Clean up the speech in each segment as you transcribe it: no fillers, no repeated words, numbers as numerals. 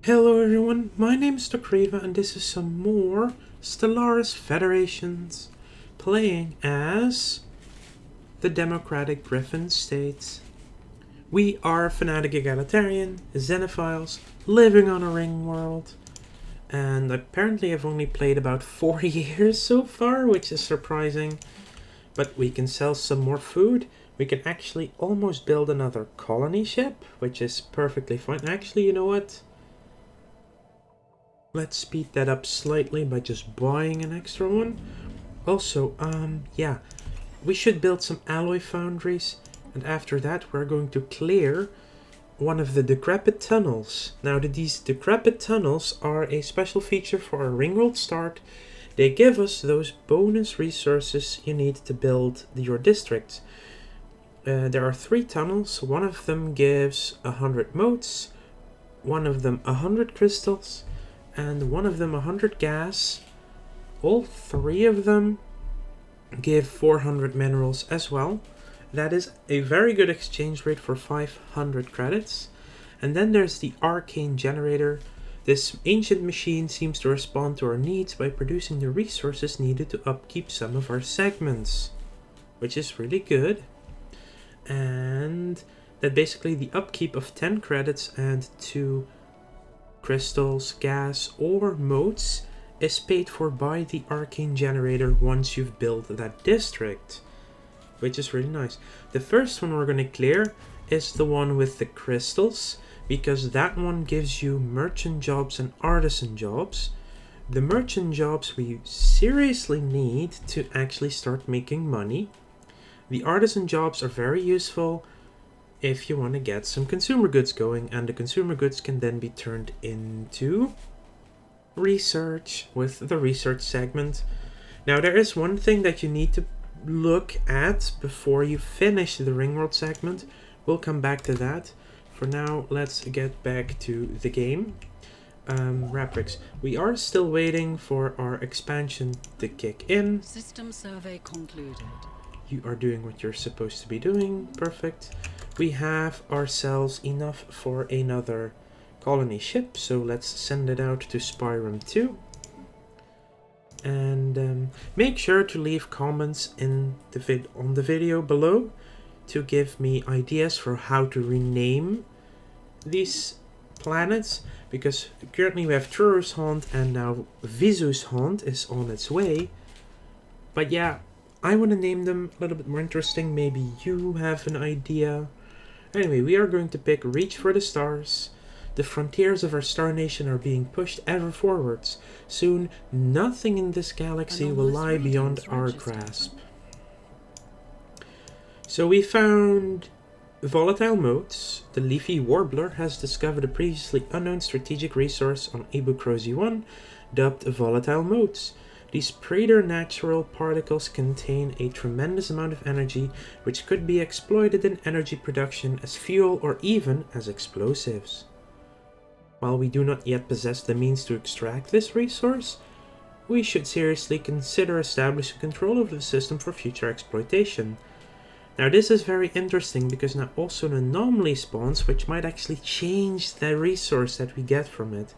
Hello everyone, my name is Griphons and this is some more Stellaris Federations, playing as the Democratic Griphon State. We are fanatic egalitarian, xenophiles, living on a ring world, and apparently I've only played about 4 years so far, which is surprising, but we can sell some more food. We can actually almost build another colony ship, which is perfectly fine. Actually, you know what? Let's speed that up slightly by just buying an extra one. Also, yeah, we should build some alloy foundries, and after that we're going to clear one of the decrepit tunnels. Now, these decrepit tunnels are a special feature for our ringworld start. They give us those bonus resources you need to build your district. There are 3 tunnels. One of them gives 100 motes, one of them 100 crystals, and one of them 100 gas. All 3 of them give 400 minerals as well. That is a very good exchange rate for 500 credits. And then there's the arcane generator. This ancient machine seems to respond to our needs by producing the resources needed to upkeep some of our segments, which is really good. And that basically the upkeep of 10 credits and 2 crystals, gas, or motes is paid for by the arcane generator once you've built that district, which is really nice. The first one we're going to clear is the one with the crystals, because that one gives you merchant jobs and artisan jobs. The merchant jobs we seriously need to actually start making money. The artisan jobs are very useful if you want to get some consumer goods going, and the consumer goods can then be turned into research with the research segment. Now, there is one thing that you need to look at before you finish the ringworld segment. We'll come back to that. For now, let's get back to the game. Raprix, we are still waiting for our expansion to kick in. System survey concluded. You are doing what you're supposed to be doing. Perfect. We have ourselves enough for another colony ship, so let's send it out to Spyrum 2. And make sure to leave comments in on the video below to give me ideas for how to rename these planets, because currently we have Trurus Haunt and now Visus Haunt is on its way. But yeah, I want to name them a little bit more interesting. Maybe you have an idea. Anyway, we are going to pick Reach for the Stars. The frontiers of our star nation are being pushed ever forwards. Soon, nothing in this galaxy will lie beyond our grasp. So we found volatile motes. The leafy warbler has discovered a previously unknown strategic resource on Ebukrosi 1, dubbed volatile motes. These preternatural particles contain a tremendous amount of energy, which could be exploited in energy production as fuel or even as explosives. While we do not yet possess the means to extract this resource, we should seriously consider establishing control over the system for future exploitation. Now, this is very interesting because now also an anomaly spawns, which might actually change the resource that we get from it.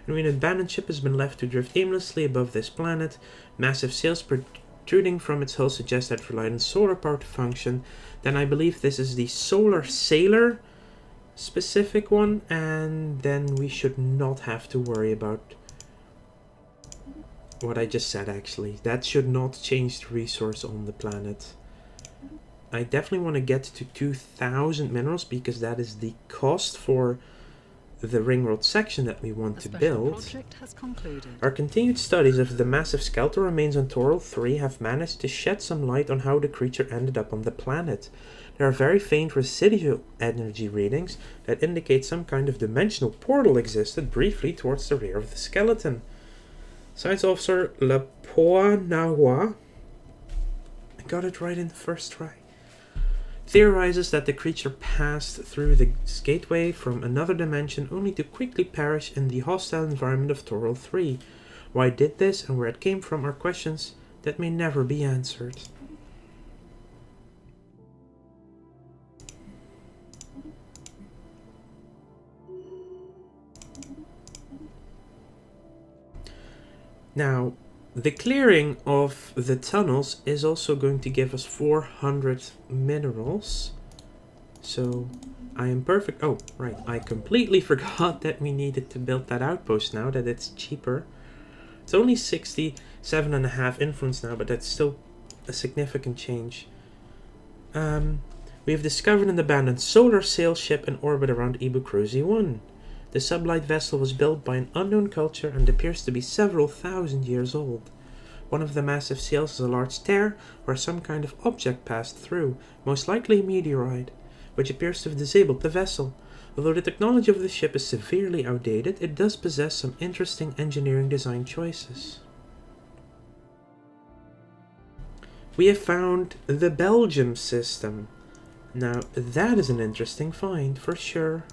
When an abandoned ship has been left to drift aimlessly above this planet, massive sails protruding from its hull suggest that it relied on solar power to function. Then I believe this is the Solar Sailor specific one, and then we should not have to worry about what I just said actually. That should not change the resource on the planet. I definitely want to get to 2,000 minerals because that is the cost for the ringworld section that we want to build. Our continued studies of the massive skeletal remains on Toral 3 have managed to shed some light on how the creature ended up on the planet. There are very faint residual energy readings that indicate some kind of dimensional portal existed briefly towards the rear of the skeleton. Science Officer Lapoanawa, I got it right in the first try, theorizes that the creature passed through the gateway from another dimension only to quickly perish in the hostile environment of Toral 3. Why it did this and where it came from are questions that may never be answered. Now, the clearing of the tunnels is also going to give us 400 minerals. So I am perfect. Oh, right. I completely forgot that we needed to build that outpost now that it's cheaper. It's only 67.5 influence now, but that's still a significant change. We have discovered an abandoned solar sail ship in orbit around Ibucruzi 1. The sublight vessel was built by an unknown culture and appears to be several thousand years old. One of the massive sails is a large tear where some kind of object passed through, most likely a meteorite, which appears to have disabled the vessel. Although the technology of the ship is severely outdated, it does possess some interesting engineering design choices. We have found the Belgium system. Now, that is an interesting find, for sure.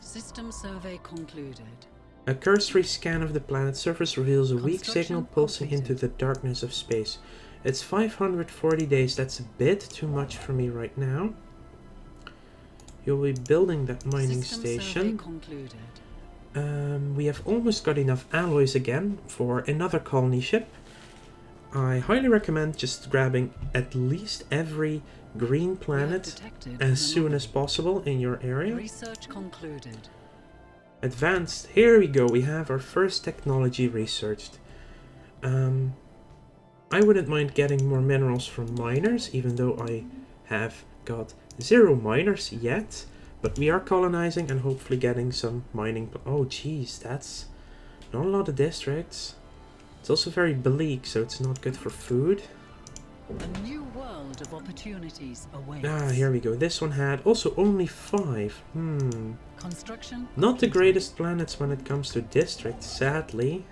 System survey concluded. A cursory scan of the planet's surface reveals a weak signal pulsing into completed. the darkness of space. It's 540 days, that's a bit too much for me right now. You'll be building that mining System station. survey concluded. We have almost got enough alloys again for another colony ship. I highly recommend just grabbing at least every green planet Detected as soon as anomaly. possible in your area. Research concluded. Advanced. Here we go. We have our first technology researched. I wouldn't mind getting more minerals from miners, even though I have got 0 miners yet. But we are colonizing and hopefully getting some mining. Oh, geez, that's not a lot of districts. It's also very bleak, so it's not good for food. A new world of opportunities awaits. Ah, here we go. This one had also only 5. Construction Not the completed. greatest planets when it comes to districts, sadly.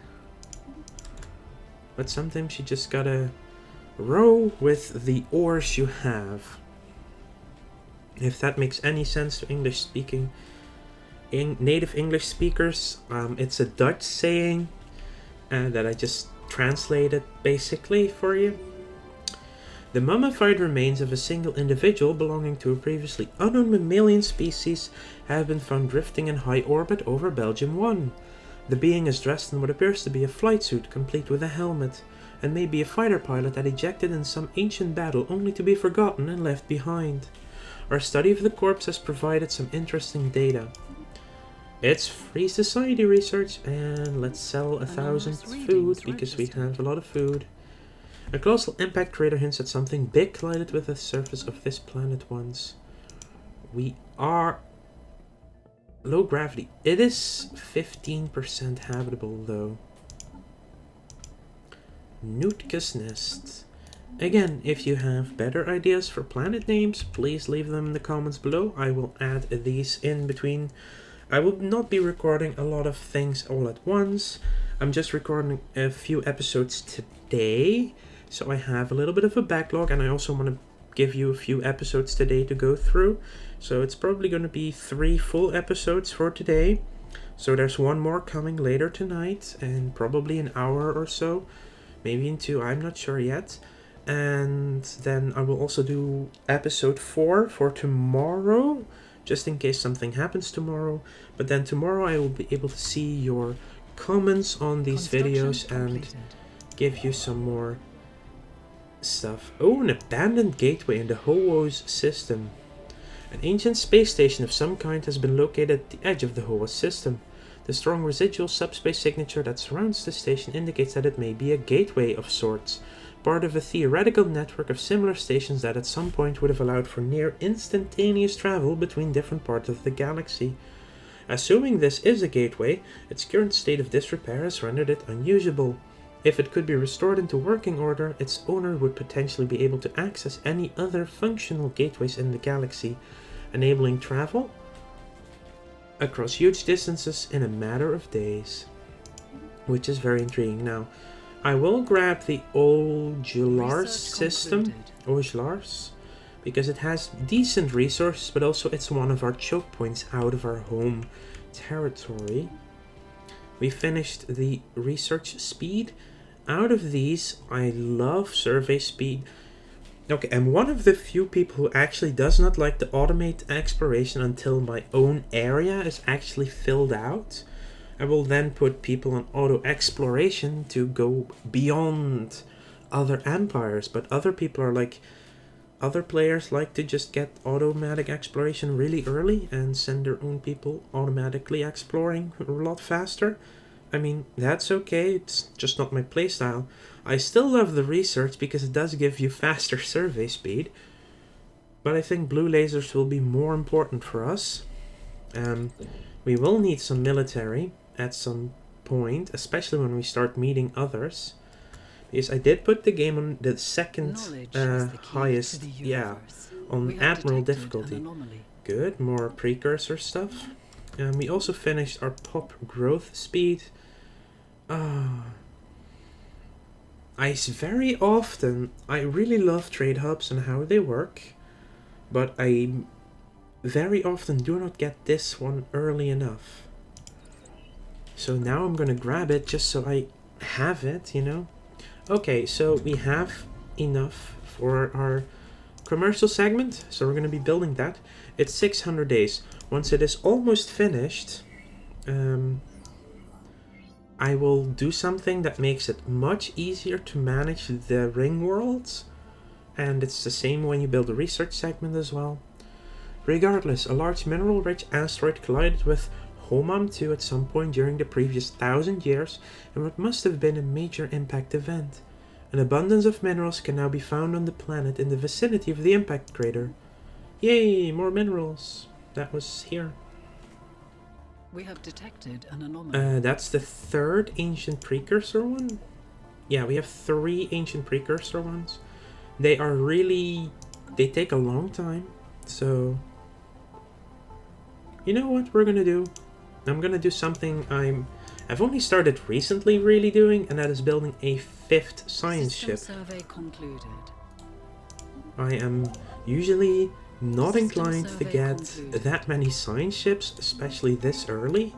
But sometimes you just gotta row with the ores you have. If that makes any sense to English speaking, native English speakers, it's a Dutch saying that I just translated basically for you. The mummified remains of a single individual belonging to a previously unknown mammalian species have been found drifting in high orbit over Belgium 1. The being is dressed in what appears to be a flight suit, complete with a helmet, and may be a fighter pilot that ejected in some ancient battle only to be forgotten and left behind. Our study of the corpse has provided some interesting data. It's free society research, and let's sell 1,000 food because we have a lot of food. A colossal impact crater hints at something big collided with the surface of this planet once. We are low gravity. It is 15% habitable though. Nootka's Nest. Again, if you have better ideas for planet names, please leave them in the comments below. I will add these in between. I will not be recording a lot of things all at once. I'm just recording a few episodes today, so I have a little bit of a backlog, and I also want to give you a few episodes today to go through. So it's probably going to be 3 full episodes for today. So there's one more coming later tonight, and probably an hour or so, maybe in 2, I'm not sure yet. And then I will also do episode 4 for tomorrow, just in case something happens tomorrow. But then tomorrow I will be able to see your comments on these videos and give you some more stuff. Oh, an abandoned gateway in the Hoos system. An ancient space station of some kind has been located at the edge of the Hoos system. The strong residual subspace signature that surrounds the station indicates that it may be a gateway of sorts, part of a theoretical network of similar stations that at some point would have allowed for near instantaneous travel between different parts of the galaxy. Assuming this is a gateway, its current state of disrepair has rendered it unusable. If it could be restored into working order, its owner would potentially be able to access any other functional gateways in the galaxy, enabling travel across huge distances in a matter of days. Which is very intriguing. Now, I will grab the Ojlars system, Ojlars, because it has decent resources, but also it's one of our choke points out of our home territory. We finished the research speed. Out of these, I love survey speed. Okay, I'm one of the few people who actually does not like to automate exploration until my own area is actually filled out. I will then put people on auto exploration to go beyond other empires, but other people are like, other players like to just get automatic exploration really early and send their own people automatically exploring a lot faster. I mean, that's okay, it's just not my playstyle. I still love the research because it does give you faster survey speed, but I think blue lasers will be more important for us. We will need some military at some point, especially when we start meeting others. Because I did put the game on the second highest, on Admiral difficulty. Good, more precursor stuff. We also finished our pop growth speed. I really love trade hubs and how they work, but I very often do not get this one early enough. So now I'm gonna grab it just so I have it, you know? Okay, so we have enough for our commercial segment, so we're gonna be building that. It's 600 days. Once it is almost finished, I will do something that makes it much easier to manage the ring worlds, and it's the same when you build a research segment as well. Regardless, a large mineral-rich asteroid collided with Homam 2 at some point during the previous 1,000 years in what must have been a major impact event. An abundance of minerals can now be found on the planet in the vicinity of the impact crater. Yay, more minerals. That was here. We have detected an anomaly. That's the third ancient precursor one? Yeah, we have 3 ancient precursor ones. They take a long time, so... You know what we're gonna do? I'm gonna do something I've only started recently really doing, and that is building a 5th science ship. Survey concluded. I am usually not inclined to get that many science ships, especially this early.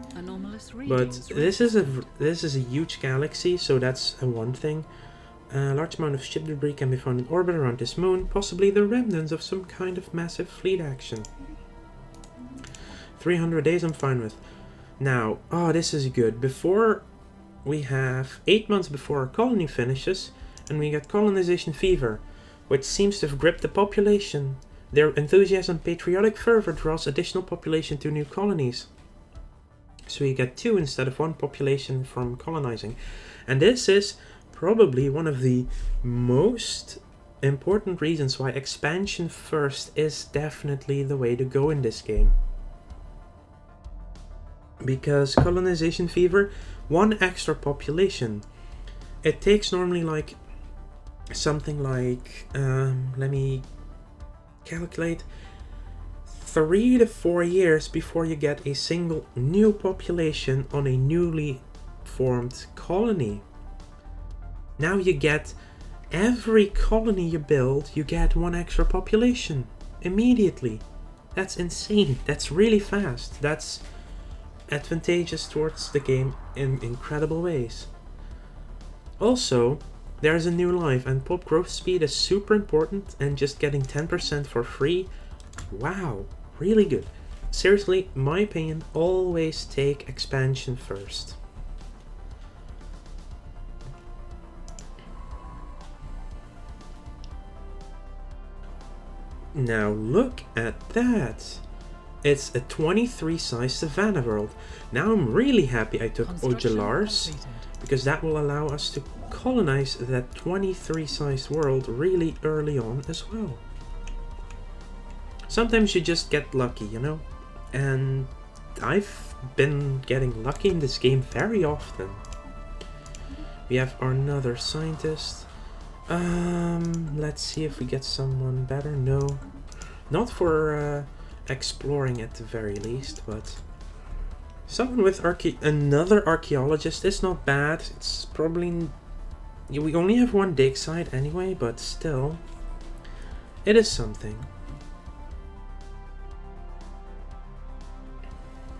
But this is a huge galaxy, so that's one thing. A large amount of ship debris can be found in orbit around this moon, possibly the remnants of some kind of massive fleet action. 300 days I'm fine with. Now, this is good. Before we have 8 months before our colony finishes, and we get colonization fever, which seems to have gripped the population. Their enthusiasm and patriotic fervor draws additional population to new colonies. So you get 2 instead of 1 population from colonizing. And this is probably one of the most important reasons why expansion first is definitely the way to go in this game. Because colonization fever, 1 extra population. It takes normally like something like, let me calculate, 3 to 4 years before you get a single new population on a newly formed colony. Now you get, every colony you build, you get 1 extra population immediately. That's insane. That's really fast. That's advantageous towards the game in incredible ways. Also, there's a new life, and pop growth speed is super important, and just getting 10% for free, wow, really good. Seriously, my opinion, always take expansion first. Now look at that. It's a 23 size Savannah world. Now I'm really happy I took Stellaris, because that will allow us to colonize that 23 sized world really early on as well. Sometimes you just get lucky, you know? And I've been getting lucky in this game very often. We have another scientist. Let's see if we get someone better. No. Not for exploring at the very least, but someone with another archaeologist is not bad. It's probably, we only have 1 dig site anyway, but still, it is something.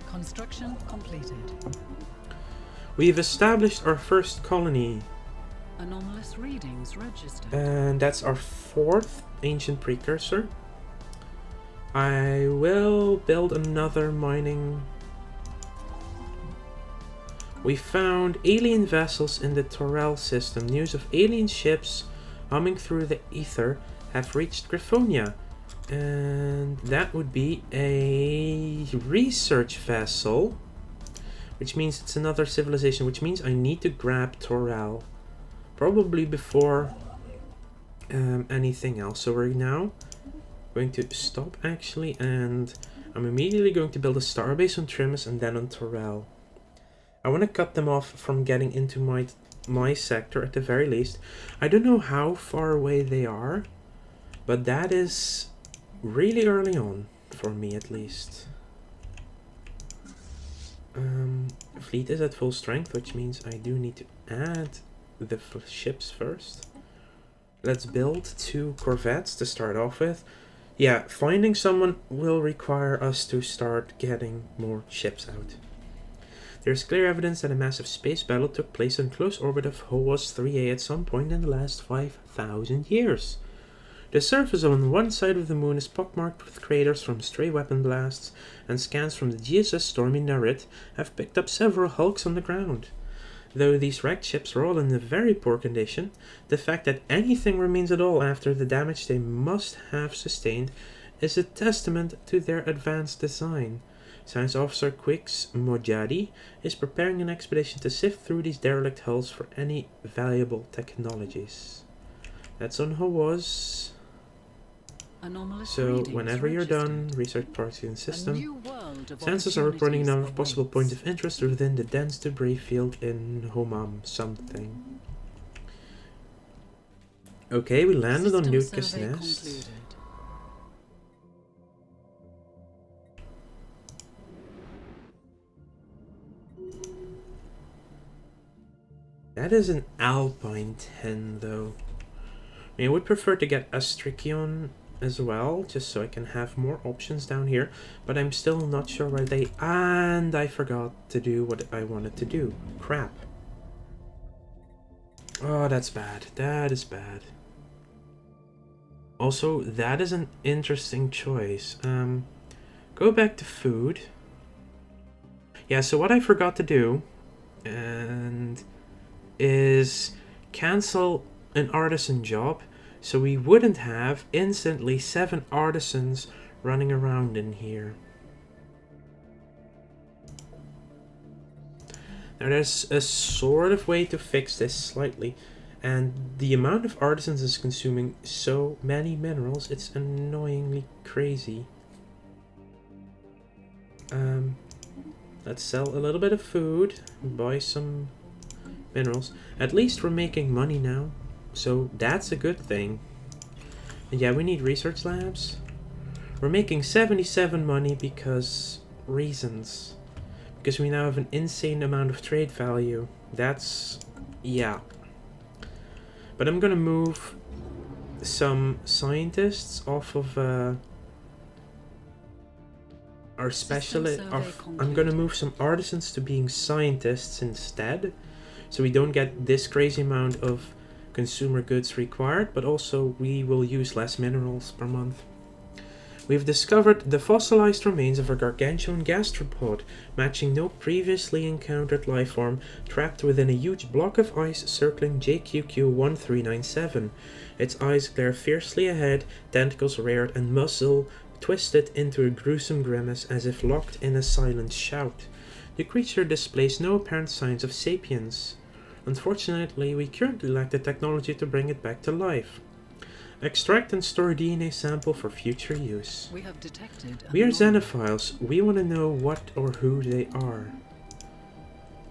Construction completed. We've established our first colony. Anomalous readings registered. And that's our 4th ancient precursor. I will build another mining. We found alien vessels in the Torel system. News of alien ships humming through the ether have reached Griphonia. And that would be a research vessel. Which means it's another civilization. Which means I need to grab Torel. Probably before anything else. So we're now going to stop actually. And I'm immediately going to build a starbase on Trimus and then on Torel. I want to cut them off from getting into my sector at the very least. I don't know how far away they are, but that is really early on, for me at least. Fleet is at full strength, which means I do need to add the ships first. Let's build 2 corvettes to start off with. Yeah, finding someone will require us to start getting more ships out. There's clear evidence that a massive space battle took place in close orbit of Howaz 3A at some point in the last 5,000 years. The surface on one side of the moon is pockmarked with craters from stray weapon blasts, and scans from the GSS Stormy Narit have picked up several hulks on the ground. Though these wrecked ships are all in a very poor condition, the fact that anything remains at all after the damage they must have sustained is a testament to their advanced design. Science Officer Quix Mojadi is preparing an expedition to sift through these derelict hulls for any valuable technologies. That's on Hawaz. So whenever you're done, research parts in system. Sensors are reporting a number of possible points of interest within the dense debris field in Homam something. Okay, we landed on Nutka's Nest. Concluded. That is an Alpine 10 though. I mean, I would prefer to get Astricion as well, just so I can have more options down here, but I'm still not sure where they... And I forgot to do what I wanted to do. Crap. Oh, that's bad. That is bad. Also, that is an interesting choice. Go back to food. Yeah, so what I forgot to do is cancel an artisan job, so we wouldn't have instantly 7 artisans running around in here. Now there's a sort of way to fix this slightly, and the amount of artisans is consuming so many minerals, it's annoyingly crazy. Let's sell a little bit of food, buy some minerals. At least we're making money now, so that's a good thing. And yeah, we need research labs. We're making 77 money because reasons. Because we now have an insane amount of trade value. That's... yeah. But I'm gonna move some scientists off of our specialist. I'm gonna move some artisans to being scientists instead. So we don't get this crazy amount of consumer goods required, but also we will use less minerals per month. We've discovered the fossilized remains of a gargantuan gastropod, matching no previously encountered life form, trapped within a huge block of ice circling JQQ1397. Its eyes glare fiercely ahead, tentacles reared and muzzle twisted into a gruesome grimace as if locked in a silent shout. The creature displays no apparent signs of sapience. Unfortunately, we currently lack the technology to bring it back to life. Extract and store DNA sample for future use. We have detected. We are xenophiles. We want to know what or who they are.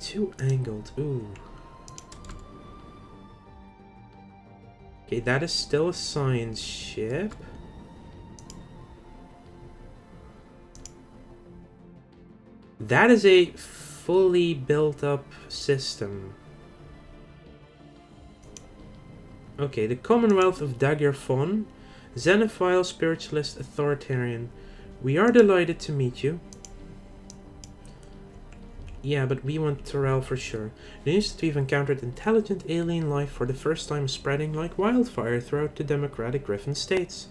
Too angled. Ooh. Okay, that is still a science ship. That is a fully built up system. Okay, the Commonwealth of Daggerfon, Xenophile, Spiritualist, Authoritarian. We are delighted to meet you. Yeah, but we want Terrell for sure. The news that we've encountered intelligent alien life for the first time is spreading like wildfire throughout the democratic Griffin states.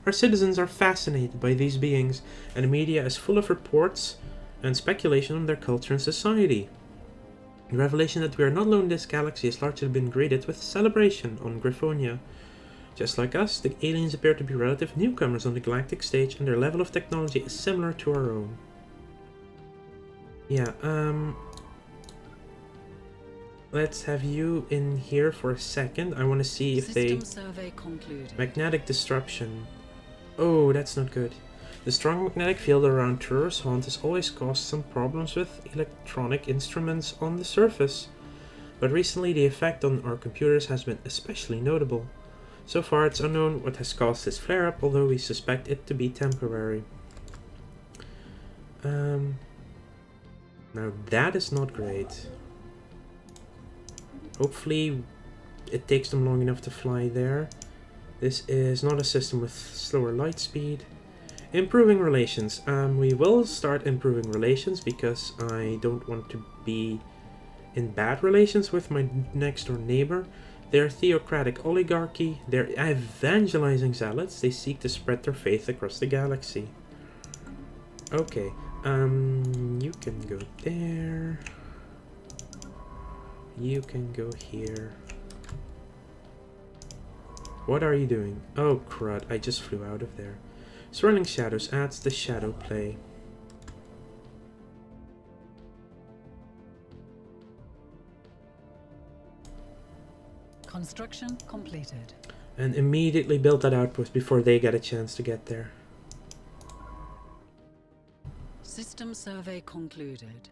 Our citizens are fascinated by these beings, and the media is full of reports and speculation on their culture and society. The revelation that we are not alone in this galaxy has largely been greeted with celebration on Griffonia. Just like us, the aliens appear to be relative newcomers on the galactic stage, and their level of technology is similar to our own. Yeah, let's have you in here for a second. I want to see if System survey concluded. Magnetic disruption. Oh, that's not good. The strong magnetic field around Turur's haunt has always caused some problems with electronic instruments on the surface, but recently the effect on our computers has been especially notable. So far it's unknown what has caused this flare-up, although we suspect it to be temporary. Now that is not great. Hopefully it takes them long enough to fly there. This is not a system with slower light speed. Improving relations. We will start improving relations because I don't want to be in bad relations with my next door neighbor. They're a theocratic oligarchy. They're evangelizing zealots. They seek to spread their faith across the galaxy. Okay. You can go there. You can go here. What are you doing? Oh crud, I just flew out of there. Swirling shadows adds the shadow play. Construction completed. And immediately build that outpost before they get a chance to get there. System survey concluded.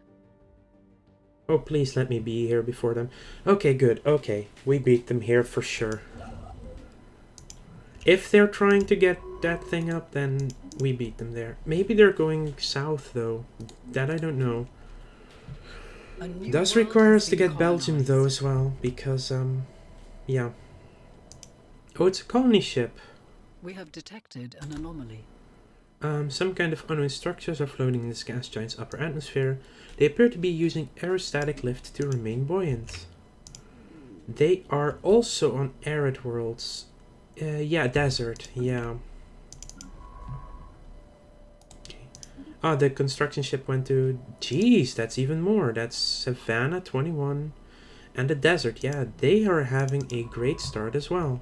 Oh, please let me be here before them. Okay, good. Okay, we beat them here for sure. If they're trying to get that thing up, then we beat them there. Maybe they're going south, though. That I don't know. It does require us to get Belgium, though, as well. Because, yeah. Oh, it's a colony ship. We have detected an anomaly. Some kind of unknown structures are floating in this gas giant's upper atmosphere. They appear to be using aerostatic lift to remain buoyant. They are also on arid worlds. Yeah, desert, yeah. Okay. Ah, the construction ship went to... Jeez, that's even more. That's Savannah 21. And the desert, yeah, they are having a great start as well.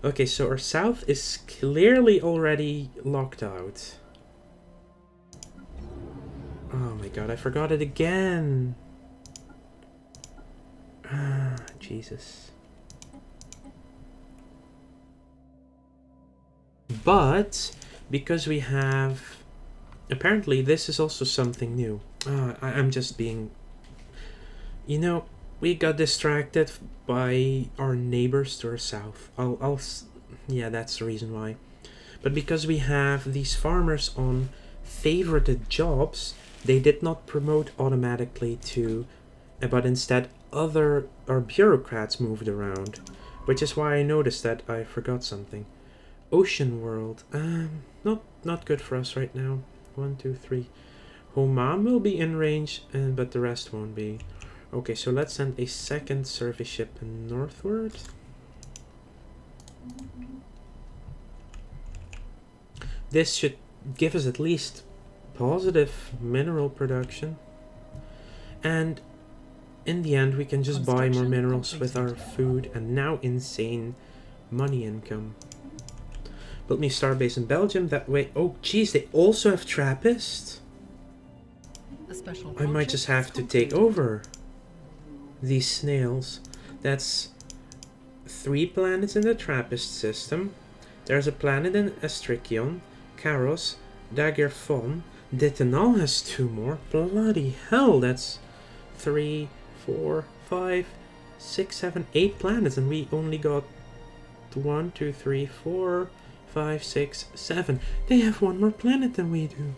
Okay, so our south is clearly already locked out. Oh my god, I forgot it again. Ah, Jesus. But, because we have... Apparently, this is also something new. I'm just being... You know, we got distracted by our neighbors to our south. Yeah, that's the reason why. But because we have these farmers on favorited jobs, they did not promote automatically to... But instead, other bureaucrats moved around. Which is why I noticed that I forgot something. Ocean World. Not good for us right now. 1, 2, 3. Homam will be in range, but the rest won't be. Okay, so let's send a second survey ship northward. This should give us at least positive mineral production. And in the end, we can just buy more minerals with our food and now insane money income. Built me a starbase in Belgium that way. Oh, geez, they also have Trappist. I might just have to take over these snails. That's 3 planets in the Trappist system. There's a planet in Astricion, Karos, Daguerfon. Detenal has 2 more. Bloody hell, that's 3, 4, 5, 6, 7, 8 planets, and we only got 1, 2, 3, 4, 5, 6, 7. They have 1 more planet than we do.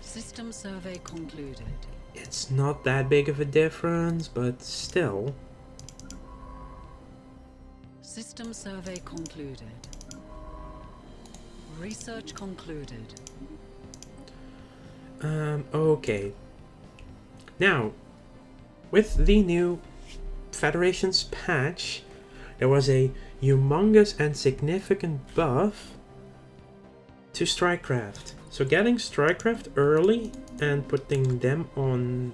System survey concluded. It's not that big of a difference, but still. System survey concluded. Research concluded. Okay. Now, with the new Federation's patch, there was a humongous and significant buff to Strikecraft. So getting Strikecraft early and putting them on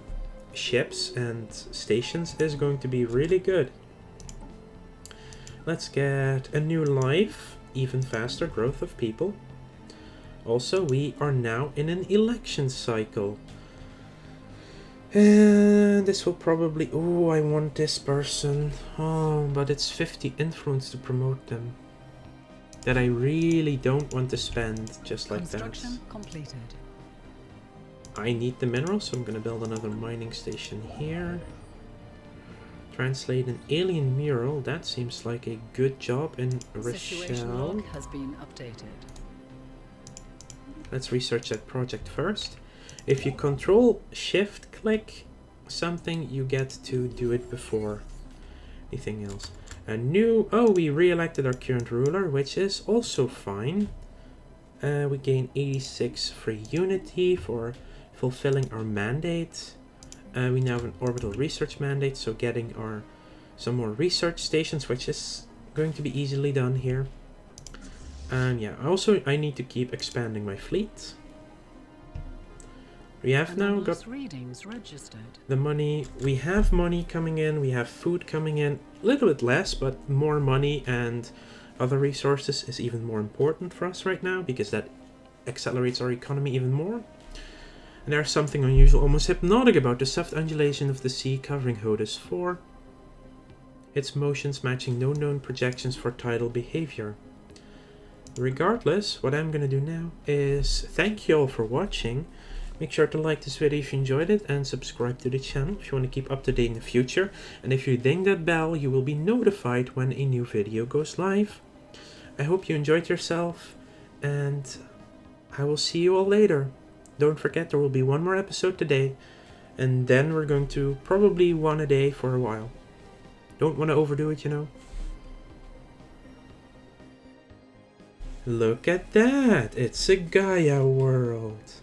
ships and stations is going to be really good. Let's get a new life, even faster growth of people. Also, we are now in an election cycle. And this will probably... Oh, I want this person. Oh, but it's 50 influence to promote them. That I really don't want to spend just like that. Construction completed. I need the minerals, so I'm going to build another mining station here. Translate an alien mural. That seems like a good job in Situation Rochelle. log has been updated. Let's research that project first. If you control shift click something, you get to do it before anything else. A new... Oh, we re-elected our current ruler, which is also fine. We gain 86 free unity for fulfilling our mandate. We now have an orbital research mandate, so getting some more research stations, which is going to be easily done here. And yeah, also I need to keep expanding my fleet. We have now got readings registered. the money. We have money coming in, we have food coming in. A little bit less, but more money and other resources is even more important for us right now, because that accelerates our economy even more. And there's something unusual, almost hypnotic about the soft undulation of the sea covering Hodis 4. Its motions matching no known projections for tidal behavior. Regardless, what I'm gonna do now is thank you all for watching. Make sure to like this video if you enjoyed it and subscribe to the channel if you want to keep up to date in the future. And if you ding that bell, you will be notified when a new video goes live. I hope you enjoyed yourself, and I will see you all later. Don't forget, there will be one more episode today, and then we're going to probably one a day for a while. Don't want to overdo it, you know. Look at that! It's a Gaia world!